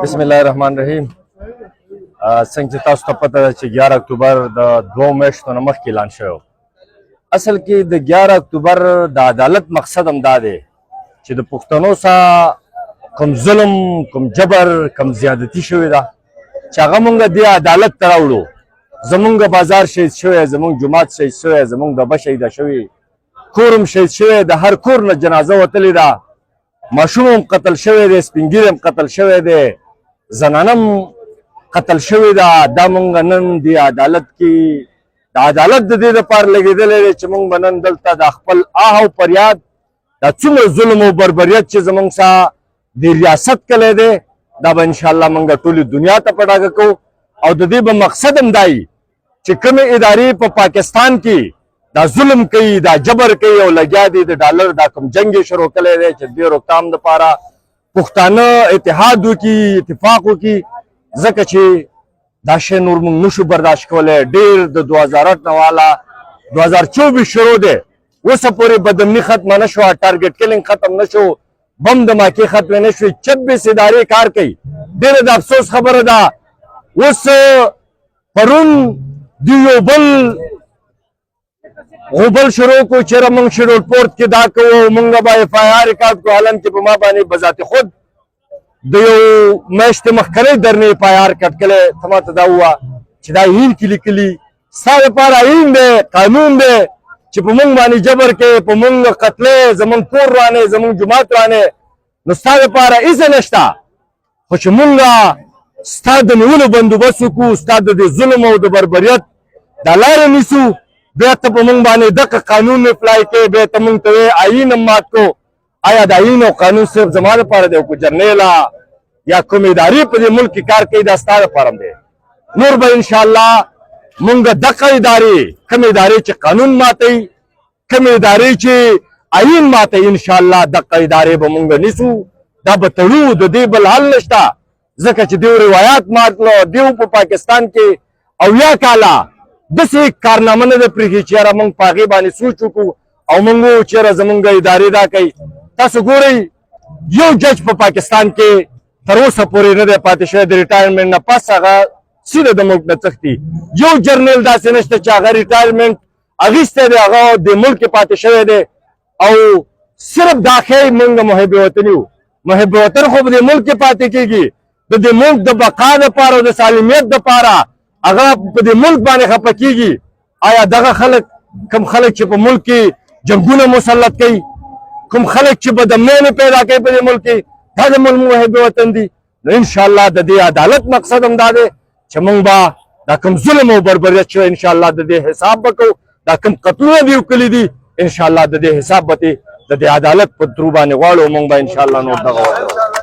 بسم الله الرحمن الرحیم. څنګه چې تاسو ته پته ده چې 11 اکتوبر د 2 میاشتو نه مخکې اعلان شوی. اصل کې د 11 اکتوبر د عدالت مقصد هم دا دی چې د پښتنو سره کوم ظلم، کوم جبر، کوم زیادتی شوې ده چې هغه مونږ دې عدالت ته راوړو. زمونږ بازار شهید شوی، زمونږ جومات شهید شوی، زمونږ ډبه شهیده شوې، کور هم شهید شوی، د هر کور نه جنازه وتلې ده، ماشوم هم قتل شوی دی، سپین ږیری هم قتل شوی دی، زنانه هم قتل شوی ده. دا مونږ نن دې عدالت کې د عدالت د دې لپاره لګېدلی دی چې مونږ به نن دلته د خپل آه او فریاد دا څومره ظلم او بربریت چې زمونږ سره د ریاست کلی دی دا به انشاءالله مونږ ټولې دنیا ته په ډاګه کوو. او د دې به مقصد هم دا وي چې کومې ادارې په پاکستان کې دا ظلم کوي، دا جبر کوي او لګیا دي د ډالر دا کوم جنګ یې شروع کړی دی چې دې روکتام دپاره پښتانه اتحاد وکړي، اتفاق وکړي، ځکه چې دا شی نور موږ نشو برداشت کولی. ډېر د 2008 نه واله 2024 شروع دی، اوسه پورې بدامني ختمه نه شوه، ټارګټ کلینګ ختم نه شو، بم دماکې ختمې نه شوې. 26 ادارې کار کوي. ډېره د افسوس خبره ده اوس پرون دوی یو بل غوبل شروع کو چېرې موږ شیډول پورت کې دا کوو، موږ به اف آی آر ریکارډ کړو، حالانکې په ما باندې بذات خود د یو میاشتې مخکنۍ درنې اف آی آر کټ کړی. ته ماته دا ووایه چې دا ایین کې لیکلي ستا دپاره ایین دی، قانون دی چې په موږ باندې جبر کوې، په موږ قتلې، زموږ کور رانې، زموږ جومات رانې، نو ستا دپاره هېڅ نشته. خو چې موږ ستا د نیولو بندوبست وکړو، ستا د دې ظلم او د بربریت دا لاره نیسو، بیا ته په موږ باندې دغه قانون اپلای کوې، بیا ته موږ ته وایې آیین هم مات کړو. آیا د آیین او قانون صرف زما لپاره دی او که جرنیله یا کوم ادارې په دې ملک کې کار کوي دا ستا لپاره هم دی؟ نور به انشاءالله موږ دغه ادارې، کوم ادارې چې قانون ماتوي، کوم ادارې چې آیین ماتوي، انشاءالله دغه ادارې به موږ نیسو، دا به تړو. د دې بل حل نشته، ځکه چې دیو روایات ماتلو، دیو په پاکستان کې 80 کاله داسې کارنامه نه ده پرېښې چې یاره موږ په هغې باندې سوچ وکړو او موږ ووایو چې یاره زموږ ادارې دا کوي. تاسو ګورئ یو جج په پاکستان کې تر اوسه پورې نه دی پاتې شوی د ریټایرمنټ نه پس، هغه سیده د ملک نه تښتي. یو جرنیل داسې نشته چې هغه ریټایرمنټ اخیستی دی، هغه د ملک کې پاتې شوی دی. او صرف دا ښایي موږ محب وطن یو. محب وطن خو په دې ملک کې پاتې کېږي، د دې ملک د بقا دپاره او د سالمیت دپاره هغه په دې ملک باندې خفه کېږي. آیا دغه خلک، کوم خلک چې په ملک کې جنګونه مسلط کوي، کوم خلک چې بدامنیانې پیدا کوي په دې ملک کې، دا د ملک محب وطن دي؟ نو انشاءالله د دې عدالت مقصد هم دا دی چې موږ به دا کوم ظلم او بربریت شوی انشاءالله د دې حساب به کوو. دا کوم قتلونه دي وکړي دي انشاءالله د دې حساب به د دې عدالت په ترو باندې غواړو. موږ به انشاءالله نور دغه